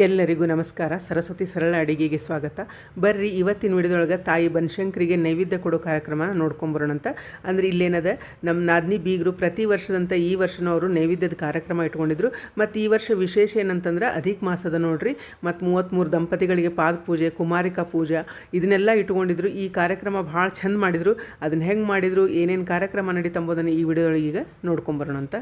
ಎಲ್ಲರಿಗೂ ನಮಸ್ಕಾರ. ಸರಸ್ವತಿ ಸರಳ ಅಡಿಗೆಗೆ ಸ್ವಾಗತ. ಬರ್ರಿ ಇವತ್ತಿನ ವಿಡಿಯೋದೊಳಗೆ ತಾಯಿ ಬನಶಂಕರಿಗೆ ನೈವೇದ್ಯ ಕೊಡೋ ಕಾರ್ಯಕ್ರಮ ನೋಡ್ಕೊಂಬರೋಣಂತ. ಅಂದರೆ ಇಲ್ಲೇನದ ನಮ್ಮ ನಾದಿನಿ ಬೀಗರು ಪ್ರತಿ ವರ್ಷದಂತ ಈ ವರ್ಷನೂ ಅವರು ನೈವೇದ್ಯದ ಕಾರ್ಯಕ್ರಮ ಇಟ್ಕೊಂಡಿದ್ರು. ಮತ್ತು ಈ ವರ್ಷ ವಿಶೇಷ ಏನಂತಂದ್ರೆ ಅಧಿಕ ಮಾಸದ ನೋಡ್ರಿ, ಮತ್ತು 33 ದಂಪತಿಗಳಿಗೆ ಪಾದ ಪೂಜೆ, ಕುಮಾರಿಕಾ ಪೂಜೆ ಇದನ್ನೆಲ್ಲ ಇಟ್ಕೊಂಡಿದ್ರು. ಈ ಕಾರ್ಯಕ್ರಮ ಭಾಳ ಚಂದ ಮಾಡಿದರು. ಅದನ್ನು ಹೆಂಗೆ ಮಾಡಿದರು, ಏನೇನು ಕಾರ್ಯಕ್ರಮ ನಡೀತಂಬೋದನ್ನು ಈ ವಿಡಿಯೋದೊಳಗೆ ಈಗ ನೋಡ್ಕೊಂಬರೋಣಂತ.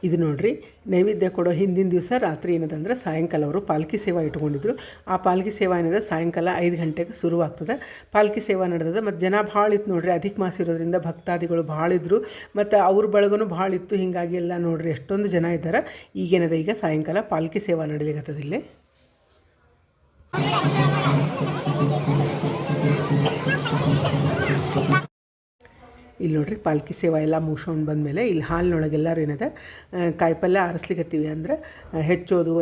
ಇದು ನೋಡ್ರಿ, ನೈವೇದ್ಯ ಕೊಡೋ ಹಿಂದಿನ ದಿವಸ ರಾತ್ರಿ ಏನದಂದ್ರೆ ಸಾಯಂಕಾಲ ಅವರು ಪಾಲ್ಕಿ ಸೇವಾ ಇಟ್ಕೊಂಡಿದ್ರು. ಆ ಪಾಲ್ಕಿ ಸೇವಾ ಏನದ ಸಾಯಂಕಾಲ 5 ಗಂಟೆಗೆ ಶುರುವಾಗ್ತದೆ. ಪಾಲ್ಕಿ ಸೇವಾ ನಡೆದದ. ಮತ್ತು ಜನ ಭಾಳ ಇತ್ತು ನೋಡ್ರಿ, ಅಧಿಕ ಮಾಸ ಇರೋದ್ರಿಂದ ಭಕ್ತಾದಿಗಳು ಭಾಳ ಇದ್ದರು. ಮತ್ತು ಅವ್ರ ಬಳಗನೂ ಭಾಳ ಇತ್ತು. ಹೀಗಾಗಿ ಎಲ್ಲ ನೋಡ್ರಿ ಎಷ್ಟೊಂದು ಜನ ಇದ್ದಾರೆ. ಈಗೇನದ ಈಗ ಸಾಯಂಕಾಲ ಪಾಲ್ಕಿ ಸೇವಾ ನಡೀಲಿಕ್ಕತ್ತದ ಇಲ್ಲೇ. ಇಲ್ಲಿ ನೋಡ್ರಿ, ಪಾಲ್ಕಿ ಸೇವಾ ಎಲ್ಲ ಮುಗಿಸ್ಕೊಂಡು ಬಂದಮೇಲೆ ಇಲ್ಲಿ ಹಾಲಿನೊಳಗೆ ಎಲ್ಲರೂ ಏನದ ಕಾಯಿಪಲ್ಯ ಆರಿಸ್ಲಿಕ್ಕತ್ತೀವಿ. ಅಂದ್ರೆ ಹೆಚ್ಚೋದು,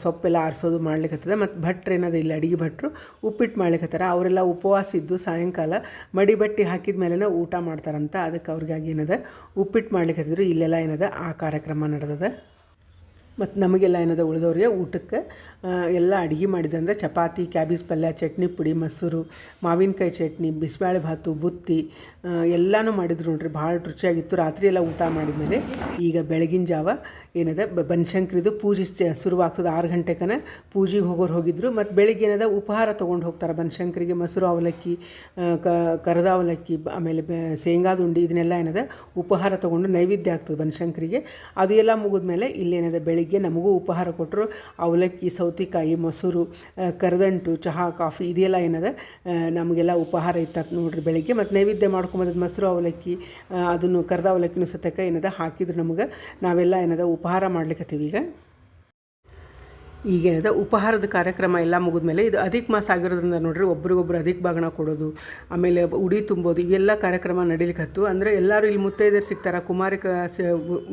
ಸೊಪ್ಪೆಲ್ಲ ಆರಿಸೋದು ಮಾಡ್ಲಿಕ್ಕತ್ತದ. ಮತ್ತು ಭಟ್ರು ಏನದ ಇಲ್ಲಿ ಅಡುಗೆ ಭಟ್ರು ಉಪ್ಪಿಟ್ಟು ಮಾಡ್ಲಿಕ್ಕತ್ತಾರ. ಅವರೆಲ್ಲ ಉಪವಾಸ ಇದ್ದು ಸಾಯಂಕಾಲ ಮಡಿ ಬಟ್ಟೆ ಹಾಕಿದ ಮೇಲೆನೇ ಊಟ ಮಾಡ್ತಾರಂತ. ಅದಕ್ಕೆ ಅವ್ರಿಗಾಗಿ ಏನದ ಉಪ್ಪಿಟ್ಟು ಮಾಡ್ಲಿಕ್ಕತ್ತಿದ್ರು. ಇಲ್ಲೆಲ್ಲ ಏನದ ಆ ಕಾರ್ಯಕ್ರಮ ನಡೆದದ. ಮತ್ತು ನಮಗೆಲ್ಲ ಏನದ ಉಳಿದವ್ರಿಗೆ ಊಟಕ್ಕೆ ಎಲ್ಲ ಅಡುಗೆ ಮಾಡಿದಂದ್ರೆ ಚಪಾತಿ, ಕ್ಯಾಬೇಜ್ ಪಲ್ಯ, ಚಟ್ನಿ ಪುಡಿ, ಮೊಸರು, ಮಾವಿನಕಾಯಿ ಚಟ್ನಿ, ಬಿಸಿಬೇಳೆ ಭಾತು, ಬುತ್ತಿ ಎಲ್ಲನೂ ಮಾಡಿದ್ರು ನೋಡ್ರಿ. ಭಾಳ ರುಚಿಯಾಗಿತ್ತು. ರಾತ್ರಿ ಎಲ್ಲ ಊಟ ಮಾಡಿದ್ಮೇಲೆ ಈಗ ಬೆಳಗಿನ ಜಾವ ಏನದ ಬನಶಂಕರಿದು ಪೂಜೆ ಶುರುವಾಗ್ತದೆ. 6 ಗಂಟೆಕನ ಪೂಜೆಗೆ ಹೋಗಿದ್ರು. ಮತ್ತು ಬೆಳಿಗ್ಗೆ ಏನದ ಉಪಹಾರ ತೊಗೊಂಡು ಹೋಗ್ತಾರೆ ಬನಶಂಕರಿಗೆ. ಮೊಸರು ಅವಲಕ್ಕಿ, ಕರದ ಅವಲಕ್ಕಿ, ಆಮೇಲೆ ಶೇಂಗಾದುಂಡಿ ಇದನ್ನೆಲ್ಲ ಏನದ ಉಪಹಾರ ತೊಗೊಂಡು ನೈವೇದ್ಯ ಆಗ್ತದೆ ಬನಶಂಕರಿಗೆ. ಅದು ಎಲ್ಲ ಮುಗಿದ್ಮೇಲೆ ಇಲ್ಲೇನದ ಬೆಳಿಗ್ಗೆ ನಮಗೂ ಉಪಹಾರ ಕೊಟ್ಟರು. ಅವಲಕ್ಕಿ, ಸೌತೆಕಾಯಿ, ಮೊಸರು, ಕರದಂಟು, ಚಹಾ, ಕಾಫಿ ಇದೆಲ್ಲ ಏನದ ನಮಗೆಲ್ಲ ಉಪಹಾರ ಇತ್ತು ನೋಡ್ರಿ ಬೆಳಿಗ್ಗೆ. ಮತ್ತು ನೈವೇದ್ಯ ಮಾಡ್ಕೊಂಬಂದು ಮೊಸರು ಅವಲಕ್ಕಿ, ಅದನ್ನು ಕರದ ಅವಲಕ್ಕಿನೂ ಸತಕ ಏನದ ಹಾಕಿದ್ರು ನಮಗೆ. ನಾವೆಲ್ಲ ಏನದ ಉಪಹಾರ ಮಾಡ್ಲಿಕ್ಕತ್ತೀವಿ ಈಗೇನದ ಉಪಹಾರದ ಕಾರ್ಯಕ್ರಮ ಎಲ್ಲ ಮುಗಿದ್ಮೇಲೆ ಇದು ಅಧಿಕ ಮಾಸ ಆಗಿರೋದ್ರಿಂದ ನೋಡ್ರಿ, ಒಬ್ರಿಗೊಬ್ರು ಅಧಿಕ ಬಾಗಣ ಕೊಡೋದು, ಆಮೇಲೆ ಉಡಿ ತುಂಬೋದು, ಇವೆಲ್ಲ ಕಾರ್ಯಕ್ರಮ ನಡೀಲಿಕ್ಕತ್ತು. ಅಂದರೆ ಎಲ್ಲರೂ ಇಲ್ಲಿ ಮುತ್ತೈದೆಯರು ಸಿಗ್ತಾರೆ, ಕುಮಾರಿಕ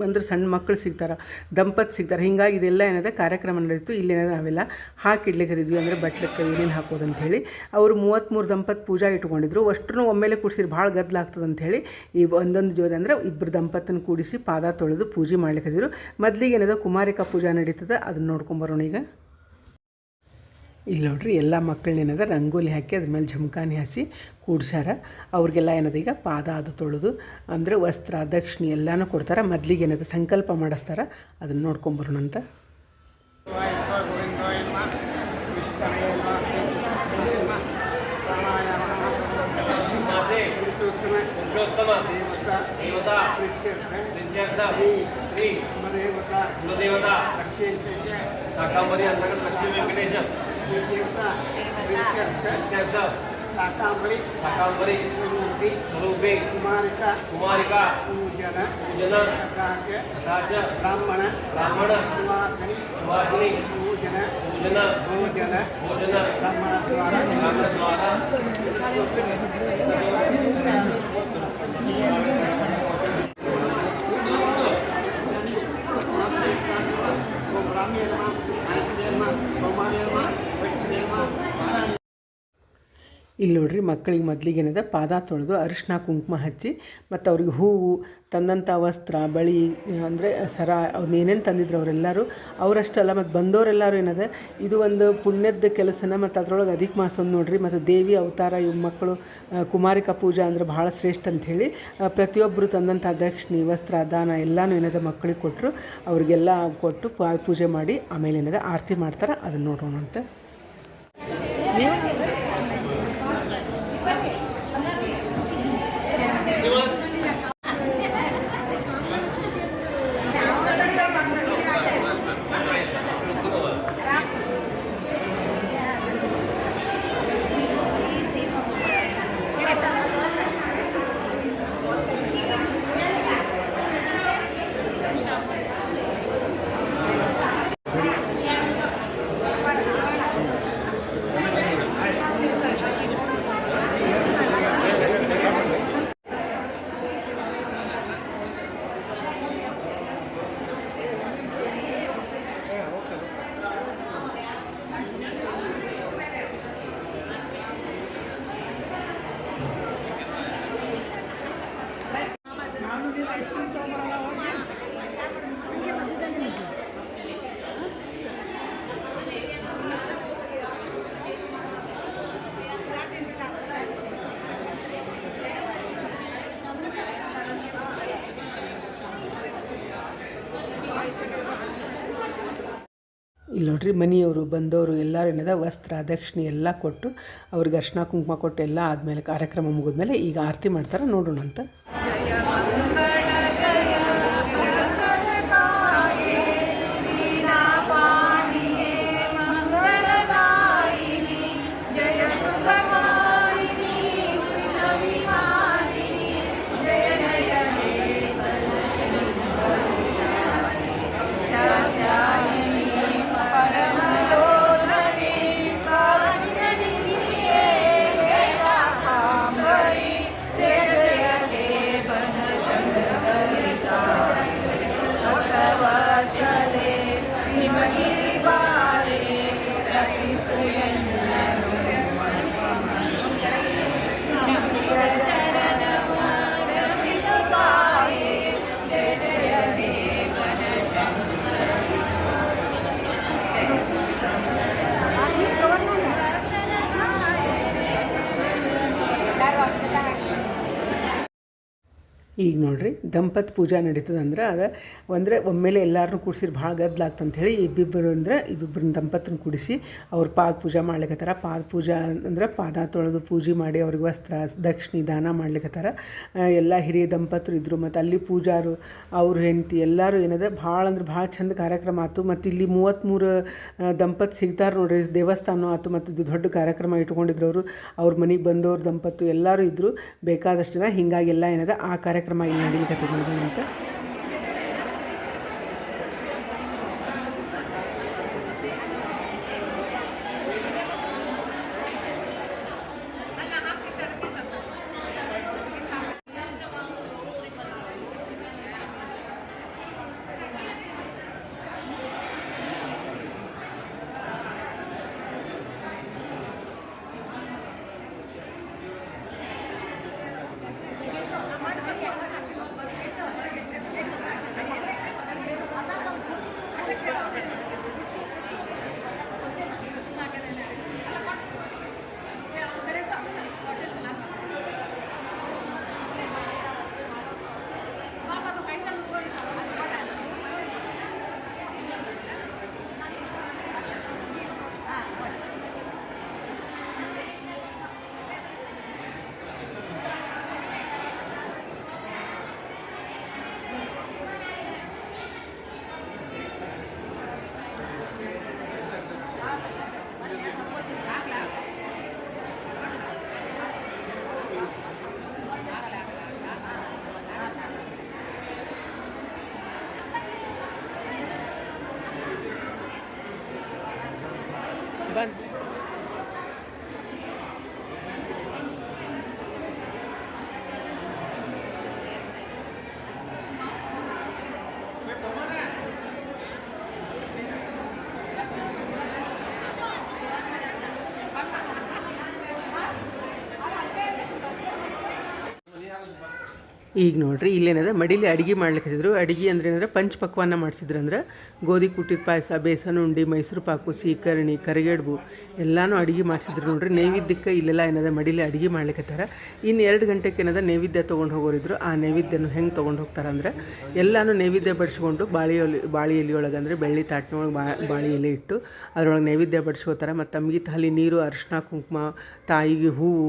ಅಂದ್ರೆ ಸಣ್ಣ ಮಕ್ಕಳು ಸಿಗ್ತಾರೆ, ದಂಪತಿ ಸಿಗ್ತಾರೆ. ಹೀಗಾಗಿ ಇದೆಲ್ಲ ಏನದ ಕಾರ್ಯಕ್ರಮ ನಡೆಯಿತು. ಇಲ್ಲೇನದ ನಾವೆಲ್ಲ ಹಾಕಿಡ್ಲಿಕ್ಕತ್ತಿದ್ವಿ. ಅಂದರೆ ಬಟ್ಲಕ್ಕೆ ಏನೇನು ಹಾಕೋದು ಅಂಥೇಳಿ ಅವರು 33 ದಂಪತಿ ಪೂಜಾ ಇಟ್ಕೊಂಡಿದ್ರು. ಅಷ್ಟನ್ನು ಒಮ್ಮೆಲೆ ಕೂಡಿಸಿದ್ರು ಭಾಳ ಗದ್ದಲಾಗ್ತದೆ ಅಂಥೇಳಿ ಈ ಒಂದೊಂದು ಜೋಡಿ ಅಂದರೆ 2 ದಂಪತಿನ ಕೂಡಿಸಿ ಪಾದ ತೊಳೆದು ಪೂಜೆ ಮಾಡ್ಲಿಕ್ಕತ್ತಿದ್ರು. ಮೊದಲಿಗೆ ಏನದ ಕುಮಾರಿಕಾ ಪೂಜಾ ನಡೀತದೆ, ಅದನ್ನು ನೋಡ್ಕೊಂಬರೋಣ ಈಗ. ಇಲ್ಲಿ ನೋಡ್ರಿ, ಎಲ್ಲ ಮಕ್ಕಳನ್ನೇನದ ರಂಗೋಲಿ ಹಾಕಿ ಅದ್ರ ಮೇಲೆ ಜಮಖಾನಿ ಹಾಸಿ ಕೂಡ್ಸ್ಯಾರ. ಅವ್ರಿಗೆಲ್ಲ ಏನದ ಈಗ ಪಾದ ಅದು ತೊಳೆದು ಅಂದರೆ ವಸ್ತ್ರ, ದಕ್ಷಿಣೆ ಎಲ್ಲನೂ ಕೊಡ್ತಾರೆ. ಮೊದಲಿಗೆ ಏನದ ಸಂಕಲ್ಪ ಮಾಡಿಸ್ತಾರೆ, ಅದನ್ನು ನೋಡ್ಕೊಂಬರೋಣಂತ. शाकांबरी स्वरूपे कुमारिका पूजन ब्राह्मण सुवासिनी पूजन भोजन ब्राह्मण द्वारा ಇಲ್ಲಿ ನೋಡ್ರಿ, ಮಕ್ಕಳಿಗೆ ಮೊದಲಿಗೆ ಏನದ ಪಾದ ತೊಳೆದು ಅರಿಶಿನ ಕುಂಕುಮ ಹಚ್ಚಿ ಮತ್ತು ಅವ್ರಿಗೆ ಹೂವು, ತಂದಂಥ ವಸ್ತ್ರ, ಬಳಿ ಅಂದರೆ ಸರ ಅವನ್ನೇನೇನು ತಂದಿದ್ರು ಅವರೆಲ್ಲರೂ ಅವರಷ್ಟಲ್ಲ ಮತ್ತು ಬಂದವರೆಲ್ಲರೂ ಏನದ ಇದು ಒಂದು ಪುಣ್ಯದ ಕೆಲಸನ. ಮತ್ತು ಅದರೊಳಗೆ ಅಧಿಕ ಮಾಸ ಒಂದು ನೋಡ್ರಿ, ಮತ್ತು ದೇವಿ ಅವತಾರ ಇವು ಮಕ್ಕಳು ಕುಮಾರಿಕಾ ಪೂಜಾ ಅಂದರೆ ಭಾಳ ಶ್ರೇಷ್ಠ ಅಂಥೇಳಿ ಪ್ರತಿಯೊಬ್ಬರು ತಂದಂಥ ದಕ್ಷಿಣೆ, ವಸ್ತ್ರ, ದಾನ ಎಲ್ಲನೂ ಏನದ ಮಕ್ಕಳಿಗೆ ಕೊಟ್ಟರು. ಅವ್ರಿಗೆಲ್ಲ ಕೊಟ್ಟು ಪೂಜೆ ಮಾಡಿ ಆಮೇಲೆ ಏನದ ಆರತಿ ಮಾಡ್ತಾರೆ. ಅದನ್ನು ನೋಡೋಣ ಅಂತ. ಇಲ್ಲಿ ನೋಡ್ರಿ ಮನೆಯವರು ಬಂದವರು ಎಲ್ಲರೂ ಏನದ ವಸ್ತ್ರ ದಕ್ಷಿಣೆ ಎಲ್ಲ ಕೊಟ್ಟು ಅವ್ರಿಗೆ ಅರ್ಶಿನ ಕುಂಕುಮ ಕೊಟ್ಟು ಎಲ್ಲ ಆದಮೇಲೆ ಕಾರ್ಯಕ್ರಮ ಮುಗಿದ್ಮೇಲೆ ಈಗ ಆರತಿ ಮಾಡ್ತಾರೆ ನೋಡೋಣ ಅಂತ. ಈಗ ನೋಡಿರಿ ದಂಪತಿ ಪೂಜೆ ನಡೀತದೆ ಅಂದ್ರೆ ಅದು ಅಂದರೆ ಒಮ್ಮೆಲೆ ಎಲ್ಲರನ್ನೂ ಕೂಡಿಸಿರಿ ಭಾಳ ಗದ್ದಲಾಗ್ತಂತ ಹೇಳಿ ಇಬ್ಬಿಬ್ಬರನ್ನ ದಂಪತಿನ ಕೂಡಿಸಿ ಅವ್ರ ಪಾದ ಪೂಜೆ ಮಾಡ್ಲಿಕ್ಕತ್ತಾರ. ಪಾದ ಪೂಜೆ ಅಂದ್ರೆ ಪಾದ ತೊಳೆದು ಪೂಜೆ ಮಾಡಿ ಅವ್ರಿಗೆ ವಸ್ತ್ರ ದಕ್ಷಿಣೆ ದಾನ ಮಾಡ್ಲಿಕ್ಕತ್ತಾರ. ಎಲ್ಲ ಹಿರಿಯ ದಂಪತರು ಇದ್ದರು ಮತ್ತು ಅಲ್ಲಿ ಪೂಜಾರು ಅವ್ರ ಹೆಂಡತಿ ಎಲ್ಲರೂ ಏನದ ಭಾಳ ಅಂದ್ರೆ ಭಾಳ ಚಂದ ಕಾರ್ಯಕ್ರಮ ಆಯ್ತು. ಮತ್ತು ಇಲ್ಲಿ 33 ದಂಪತಿ ಸಿಗ್ತಾರೆ ನೋಡ್ರಿ. ದೇವಸ್ಥಾನ ಆಯ್ತು ಮತ್ತು ಇದು ದೊಡ್ಡ ಕಾರ್ಯಕ್ರಮ ಇಟ್ಕೊಂಡಿದ್ರು ಅವ್ರ ಮನೆಗೆ ಬಂದವ್ರು ದಂಪತಿ ಎಲ್ಲರೂ ಇದ್ದರು ಬೇಕಾದಷ್ಟು ಜನ. ಹೀಗಾಗಿ ಎಲ್ಲ ಏನದ ಆ ಕಾರ್ಯಕ್ರಮ ಇಲ್ಲಿ ನಡೀಲಿಕ್ಕೆ ಅಂತ. ಬಂದು ಈಗ ನೋಡ್ರಿ ಇಲ್ಲೇನದ ಮಡಿಲಿ ಅಡುಗೆ ಮಾಡ್ಲಿಕ್ಕಿದ್ರು. ಅಡುಗೆ ಅಂದ್ರೆ ಏನಂದ್ರೆ ಪಂಚಪಕ್ವಾನ ಮಾಡಿಸಿದ್ರು. ಅಂದ್ರೆ ಗೋಧಿ ಕುಟ್ಟಿದ ಪಾಯಸ, ಬೇಸನ್ ಉಂಡೆ, ಮೈಸೂರು ಪಾಕು, ಸೀಕರಣಿ, ಕರಿಗಡುಬು ಎಲ್ಲನೂ ಅಡುಗೆ ಮಾಡಿಸಿದ್ರು ನೋಡ್ರಿ. ನೈವೇದ್ಯಕ್ಕೆ ಇಲ್ಲೆಲ್ಲ ಏನದ ಮಡಿಲಿ ಅಡುಗೆ ಮಾಡ್ಲಿಕ್ಕತ್ತಾರ. ಇನ್ನು 2 ಗಂಟೆಗೆ ಏನದ ನೈವೇದ್ಯ ತೊಗೊಂಡು ಹೋಗೋರಿದ್ರು. ಆ ನೈವೇದ್ಯನ ಹೆಂಗೆ ತೊಗೊಂಡು ಹೋಗ್ತಾರೆ ಅಂದ್ರೆ ಎಲ್ಲನೂ ನೈವೇದ್ಯ ಬಡಿಸ್ಕೊಂಡು ಬಾಳೆ ಎಲೆಯೊಳಗೆ ಅಂದರೆ ಬೆಳ್ಳಿ ತಾಟಿನೊಳಗೆ ಬಾಳೆ ಎಲೆ ಇಟ್ಟು ಅದರೊಳಗೆ ನೈವೇದ್ಯ ಬಡಿಸ್ಕೋತಾರೆ. ಮತ್ತು ತಂಬಿಗೆ ತಾಲಿ ನೀರು, ಅರಿಶಿನ ಕುಂಕುಮ, ತಾಯಿಗೆ ಹೂವು,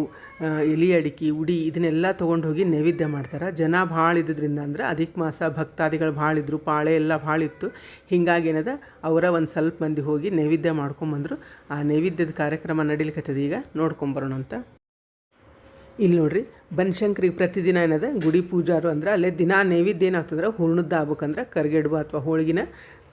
ಎಲೆ ಅಡಿಕೆ, ಉಡಿ ಇದನ್ನೆಲ್ಲ ತೊಗೊಂಡು ಹೋಗಿ ನೈವೇದ್ಯ ಮಾಡ್ತಾರೆ. ಜನ ಭಾಳ ಇದ್ದಿದ್ದರಿಂದ ಅಂದ್ರೆ ಅಧಿಕ ಮಾಸ ಭಕ್ತಾದಿಗಳು ಭಾಳ ಇದ್ದರು, ಪಾಳೆ ಎಲ್ಲ ಭಾಳ ಇತ್ತು. ಹೀಗಾಗಿ ಏನದ ಅವರ ಒಂದು ಸ್ವಲ್ಪ ಮಂದಿ ಹೋಗಿ ನೈವೇದ್ಯ ಮಾಡ್ಕೊಂಬಂದರು. ಆ ನೈವೇದ್ಯದ ಕಾರ್ಯಕ್ರಮ ನಡೀಲಿಕ್ಕತ್ತದ. ಈಗ ನೋಡ್ಕೊಂಬರೋಣ ಅಂತ. ಇಲ್ಲಿ ನೋಡ್ರಿ ಬನಶಂಕರಿಗೆ ಪ್ರತಿದಿನ ಏನದ ಗುಡಿ ಪೂಜಾರು ಅಂದ್ರೆ ಅಲ್ಲೇ ದಿನ ನೈವೇದ್ಯ ಏನಾಗ್ತದ್ರೆ ಹೂರ್ಣದ್ದು ಆಗ್ಬೇಕಂದ್ರೆ ಕರಿಗಡುಬು ಅಥವಾ ಹೋಳಿಗೆನ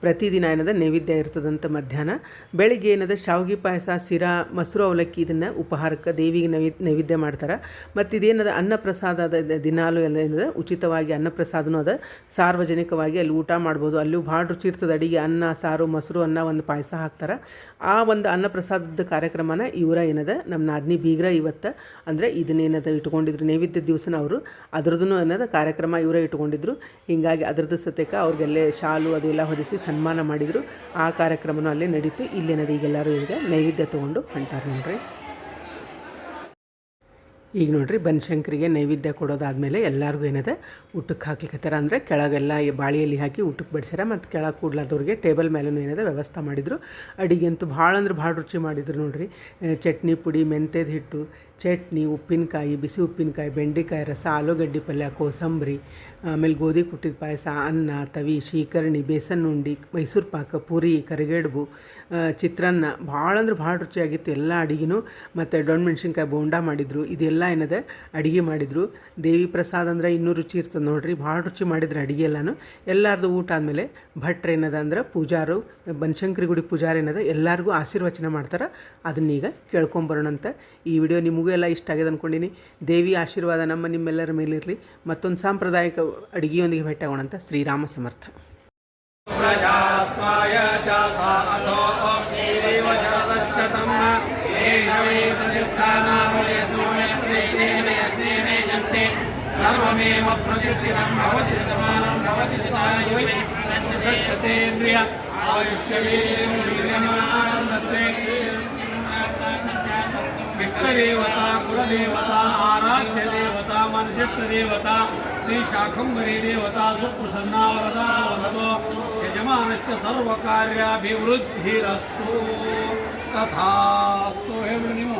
ಪ್ರತಿದಿನ ಏನದ ನೈವೇದ್ಯ ಇರ್ತದಂತ. ಮಧ್ಯಾಹ್ನ ಬೆಳಿಗ್ಗೆ ಏನದ ಶಾವಿಗೆ ಪಾಯಸ, ಶಿರಾ, ಮೊಸರು ಅವಲಕ್ಕಿ ಇದನ್ನು ಉಪಹಾರಕ್ಕೆ ದೇವಿಗೆ ನೈವೇದ್ಯ ಮಾಡ್ತಾರೆ. ಮತ್ತು ಇದೇನದ ಅನ್ನಪ್ರಸಾದ ದಿನಾಲು ಎಲ್ಲ ಏನದ ಉಚಿತವಾಗಿ ಅನ್ನಪ್ರಸಾದನೂ ಅದ. ಸಾರ್ವಜನಿಕವಾಗಿ ಅಲ್ಲಿ ಊಟ ಮಾಡ್ಬೋದು. ಅಲ್ಲೂ ಭಾಳ ರುಚಿ ಇರ್ತದೆ ಅಡಿಗೆ. ಅನ್ನ, ಸಾರು, ಮೊಸರು, ಅನ್ನ, ಒಂದು ಪಾಯಸ ಹಾಕ್ತಾರೆ. ಆ ಒಂದು ಅನ್ನಪ್ರಸಾದದ ಕಾರ್ಯಕ್ರಮನ ಇವರ ಏನದ ನಮ್ಮ ನಾದಿನಿ ಬೀಗ್ರ ಇವತ್ತು ಅಂದರೆ ಇದನ್ನೇನದ ಇಟ್ಕೊಂಡಿದ್ರು ನೈವೇದ್ಯ ದಿವಸನ ಅವರು ಅದ್ರದ್ದು ಏನದ ಕಾರ್ಯಕ್ರಮ ಇವರೇ ಇಟ್ಕೊಂಡಿದ್ರು. ಹೀಗಾಗಿ ಅದ್ರದ್ದು ಸತ್ಯಕ್ಕೆ ಅವ್ರಿಗೆಲ್ಲೇ ಶಾಲು ಅದೆಲ್ಲ ಹೊದಿಸಿ ಸನ್ಮಾನ ಮಾಡಿದರು. ಆ ಕಾರ್ಯಕ್ರಮನೂ ಅಲ್ಲೇ ನಡೀತು. ಇಲ್ಲೇನದ ಈಗೆಲ್ಲರೂ ಈಗ ನೈವೇದ್ಯ ತೊಗೊಂಡು ಹೊಂಟಾರೆ ನೋಡ್ರಿ. ಈಗ ನೋಡ್ರಿ ಬನಶಂಕರಿಗೆ ನೈವೇದ್ಯ ಕೊಡೋದಾದಮೇಲೆ ಎಲ್ಲರಿಗೂ ಏನದ ಊಟಕ್ಕೆ ಹಾಕ್ಲಿಕ್ಕತ್ತಾರ. ಅಂದರೆ ಕೆಳಗೆಲ್ಲ ಬಾಳೆಯಲ್ಲಿ ಹಾಕಿ ಊಟಕ್ಕೆ ಬಡಿಸ್ಯಾರ. ಮತ್ತು ಕೆಳಗೆ ಕೂಡ್ಲಾರ್ದವ್ರಿಗೆ ಟೇಬಲ್ ಮೇಲೂ ಏನದ ವ್ಯವಸ್ಥೆ ಮಾಡಿದರು. ಅಡುಗೆ ಅಂತೂ ಭಾಳ ಅಂದ್ರೆ ಭಾಳ ರುಚಿ ಮಾಡಿದ್ರು ನೋಡ್ರಿ. ಚಟ್ನಿ ಪುಡಿ, ಮೆಂತ್ಯದ ಹಿಟ್ಟು, ಚಟ್ನಿ, ಉಪ್ಪಿನಕಾಯಿ, ಬಿಸಿ ಉಪ್ಪಿನಕಾಯಿ, ಬೆಂಡೆಕಾಯಿ ರಸ, ಆಲೂಗಡ್ಡೆ ಪಲ್ಯ, ಕೋಸಂಬರಿ, ಆಮೇಲೆ ಗೋಧಿ ಕುಟ್ಟಿದ ಪಾಯಸ, ಅನ್ನ, ತವಿ, ಶೀಕರಣಿ, ಬೇಸನ್ ಉಂಡೆ, ಮೈಸೂರು ಪಾಕ, ಪೂರಿ, ಕರಿಗಡುಬು, ಚಿತ್ರಾನ್ನ ಭಾಳ ಅಂದ್ರೆ ಭಾಳ ರುಚಿಯಾಗಿತ್ತು ಎಲ್ಲ ಅಡುಗೆನೂ. ಮತ್ತು ಡೊಣ್ ಮೆಣಸಿನ್ಕಾಯಿ ಬೋಂಡ ಮಾಡಿದರು. ಇದೆಲ್ಲ ಏನದ ಅಡುಗೆ ಮಾಡಿದರು. ದೇವಿ ಪ್ರಸಾದ ಅಂದ್ರೆ ಇನ್ನೂ ರುಚಿ ಇರ್ತದೆ ನೋಡ್ರಿ. ಭಾಳ ರುಚಿ ಮಾಡಿದ್ರು ಅಡುಗೆ ಎಲ್ಲನೂ. ಎಲ್ಲರದು ಊಟ ಆದಮೇಲೆ ಭಟ್ರು ಏನದ ಅಂದ್ರೆ ಪೂಜಾರು, ಬನಶಂಕರಿ ಗುಡಿ ಪೂಜಾರಿ ಏನದ ಎಲ್ಲರಿಗೂ ಆಶೀರ್ವಚನ ಮಾಡ್ತಾರೆ. ಅದನ್ನೀಗ ಕೇಳ್ಕೊಂಬರೋಣಂತ. ಈ ವಿಡಿಯೋ ನಿಮಗೂ ಎಲ್ಲ ಇಷ್ಟ ಆಗಿದೆ ಅಂದ್ಕೊಂಡಿನಿ. ದೇವಿ ಆಶೀರ್ವಾದ ನಿಮ್ಮೆಲ್ಲರ ಮೇಲಿರಲಿ. ಮತ್ತೊಂದು ಸಾಂಪ್ರದಾಯಿಕ ಅಡುಗೆಯೊಂದಿಗೆ ಭೇಟಿಯಾಗೋಣಂತ. ಶ್ರೀರಾಮ ಸಮರ್ಥ. ಪ್ರಜಾತ್ವಾಯ ಚಾಸೋ ದೇವ ಶರದಶ್ಚತಮ್ಮ ಏಷವೇ ಪ್ರತಿಷ್ಠಾನಾಮಯತ್ನೇನೆ ಜಂತೆ ಸರ್ವಮೇವ ಪ್ರತಿಷ್ಠಿತಂ ಭವತಿ ಶತಮಾನಂ ಭವತಿ ಶತಾಯುಃ ಪ್ರತಿಷ್ಠತೇಂದ್ರಿಯ ಆಯುಷ್ಯವೇಂದ್ರಿಯಮಾನಂದತೆ ವಿಷ್ಣುದೇವತಾ ಕುಲದೇವತಾ ಆರಾಧ್ಯ ದೇವತಾ ಮನುಷ್ಯ ದೇವತಾ ಶ್ರೀ ಶಾಕಂಭರಿ ದೇವತಾ ಸುಪ್ರಸನ್ನಾ ವರದಾ ಭವತೋ ಯಜಮಾನಸ್ಯ ಸರ್ವಕಾರ್ಯಾಭಿವೃದ್ಧಿರಸ್ತು ತಥಾಸ್ತು. ಹೇಳಿ ನೀವು